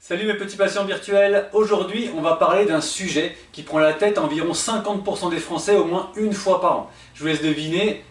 Salut mes petits patients virtuels, aujourd'hui on va parler d'un sujet qui prend la tête à environ 50% des Français au moins une fois par an. Je vous laisse deviner,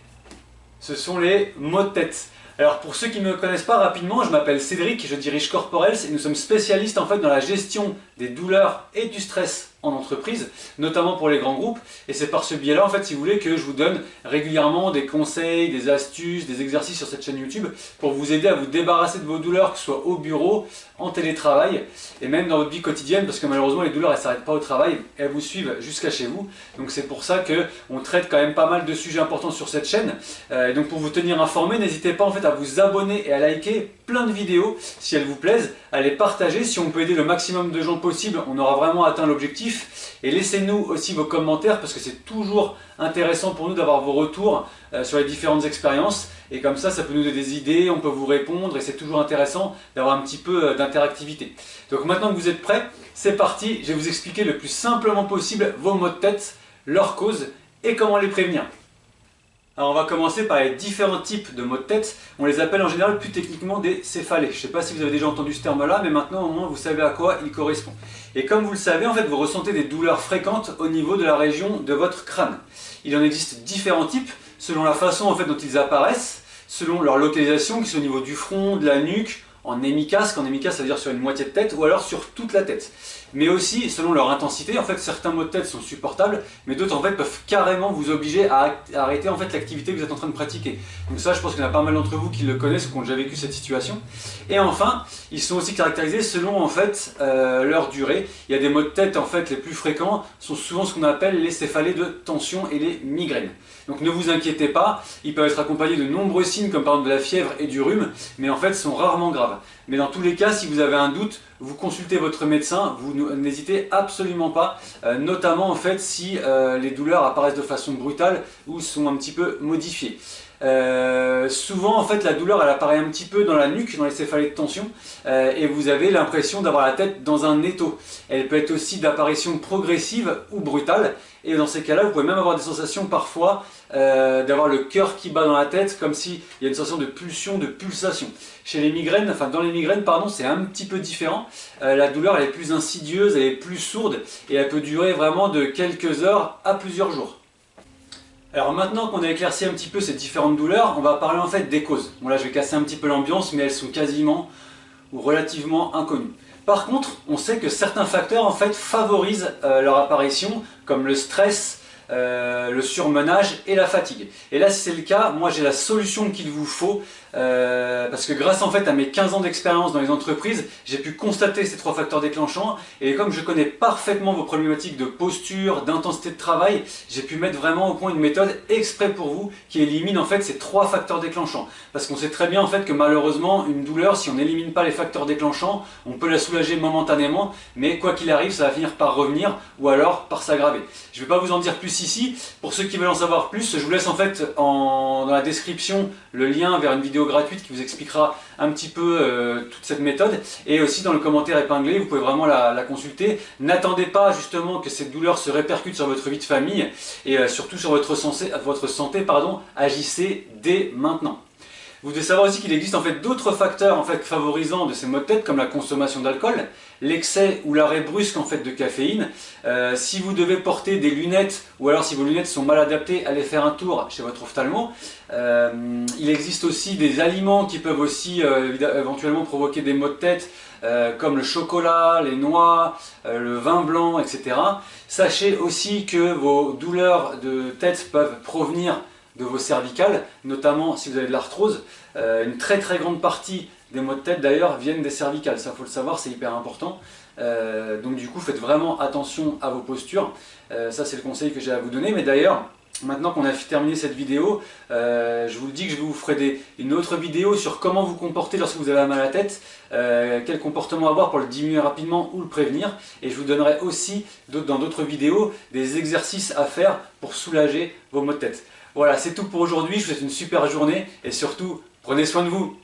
ce sont les maux de tête. Alors pour ceux qui ne me connaissent pas rapidement, je m'appelle Cédric, je dirige Corporels et nous sommes spécialistes en fait dans la gestion des douleurs et du stress en entreprise, notamment pour les grands groupes. Et c'est par ce biais-là, en fait, si vous voulez, que je vous donne régulièrement des conseils, des astuces, des exercices sur cette chaîne YouTube pour vous aider à vous débarrasser de vos douleurs, que ce soit au bureau, en télétravail et même dans votre vie quotidienne, parce que malheureusement les douleurs elles ne s'arrêtent pas au travail, elles vous suivent jusqu'à chez vous. Donc c'est pour ça qu'on traite quand même pas mal de sujets importants sur cette chaîne. Et donc pour vous tenir informé, n'hésitez pas en fait à vous abonner et à liker plein de vidéos si elles vous plaisent, à les partager. Si on peut aider le maximum de gens possible, on aura vraiment atteint l'objectif. Et laissez-nous aussi vos commentaires parce que c'est toujours intéressant pour nous d'avoir vos retours sur les différentes expériences. Et comme ça peut nous donner des idées, on peut vous répondre et c'est toujours intéressant d'avoir un petit peu d'interactivité. Donc maintenant que vous êtes prêts, c'est parti. Je vais vous expliquer le plus simplement possible vos maux de tête, leurs causes et comment les prévenir. Alors on va commencer par les différents types de maux de tête. On les appelle en général plus techniquement des céphalées. Je ne sais pas si vous avez déjà entendu ce terme-là, mais maintenant au moins vous savez à quoi il correspond. Et comme vous le savez, en fait, vous ressentez des douleurs fréquentes au niveau de la région de votre crâne. Il en existe différents types selon la façon en fait, dont ils apparaissent, selon leur localisation, qui sont au niveau du front, de la nuque, en hémicasque. En hémicasque, ça veut dire sur une moitié de tête, ou alors sur toute la tête. Mais aussi selon leur intensité. En fait, certains maux de tête sont supportables, mais d'autres en fait peuvent carrément vous obliger à arrêter en fait l'activité que vous êtes en train de pratiquer. Donc ça, je pense qu'il y en a pas mal d'entre vous qui le connaissent ou qui ont déjà vécu cette situation. Et enfin, ils sont aussi caractérisés selon en fait leur durée. Il y a des maux de tête en fait les plus fréquents sont souvent ce qu'on appelle les céphalées de tension et les migraines. Donc ne vous inquiétez pas, ils peuvent être accompagnés de nombreux signes comme par exemple de la fièvre et du rhume, mais en fait sont rarement graves. Mais dans tous les cas, si vous avez un doute, vous consultez votre médecin, vous n'hésitez absolument pas, notamment en fait si les douleurs apparaissent de façon brutale ou sont un petit peu modifiées. Souvent en fait la douleur elle apparaît un petit peu dans la nuque, dans les céphalées de tension et vous avez l'impression d'avoir la tête dans un étau. Elle peut être aussi d'apparition progressive ou brutale et dans ces cas là vous pouvez même avoir des sensations parfois d'avoir le cœur qui bat dans la tête comme s'il y a une sensation de pulsion, de pulsation. Chez les migraines, enfin dans les migraines pardon, c'est un petit peu différent. La douleur elle est plus insidieuse, elle est plus sourde et elle peut durer vraiment de quelques heures à plusieurs jours. Alors maintenant qu'on a éclairci un petit peu ces différentes douleurs, on va parler en fait des causes. Bon là je vais casser un petit peu l'ambiance, mais elles sont quasiment ou relativement inconnues. Par contre, on sait que certains facteurs en fait favorisent leur apparition, comme le stress, le surmenage et la fatigue. Et là si c'est le cas, moi j'ai la solution qu'il vous faut parce que grâce en fait à mes 15 ans d'expérience dans les entreprises, j'ai pu constater ces trois facteurs déclenchants et comme je connais parfaitement vos problématiques de posture, d'intensité de travail, j'ai pu mettre vraiment au point une méthode exprès pour vous qui élimine en fait ces trois facteurs déclenchants. Parce qu'on sait très bien en fait que malheureusement une douleur, si on n'élimine pas les facteurs déclenchants, on peut la soulager momentanément, mais quoi qu'il arrive, ça va finir par revenir ou alors par s'aggraver. Je ne vais pas vous en dire plus ici. Pour ceux qui veulent en savoir plus, je vous laisse en fait dans la description le lien vers une vidéo gratuite qui vous expliquera un petit peu toute cette méthode et aussi dans le commentaire épinglé, vous pouvez vraiment la consulter. N'attendez pas justement que cette douleur se répercute sur votre vie de famille et surtout sur votre santé, pardon, agissez dès maintenant. Vous devez savoir aussi qu'il existe en fait d'autres facteurs en fait favorisants de ces maux de tête comme la consommation d'alcool, l'excès ou l'arrêt brusque en fait de caféine. Si vous devez porter des lunettes ou alors si vos lunettes sont mal adaptées, allez faire un tour chez votre ophtalmo. Il existe aussi des aliments qui peuvent aussi éventuellement provoquer des maux de tête comme le chocolat, les noix, le vin blanc, etc. Sachez aussi que vos douleurs de tête peuvent provenir de vos cervicales, notamment si vous avez de l'arthrose. Une très grande partie des maux de tête d'ailleurs viennent des cervicales, ça faut le savoir, c'est hyper important. Donc du coup faites vraiment attention à vos postures, ça c'est le conseil que j'ai à vous donner. Mais d'ailleurs, maintenant qu'on a terminé cette vidéo, je vous le dis que je vous ferai une autre vidéo sur comment vous comporter lorsque vous avez mal à la tête, quel comportement avoir pour le diminuer rapidement ou le prévenir. Et je vous donnerai aussi dans d'autres vidéos des exercices à faire pour soulager vos maux de tête. Voilà, c'est tout pour aujourd'hui, je vous souhaite une super journée et surtout, prenez soin de vous.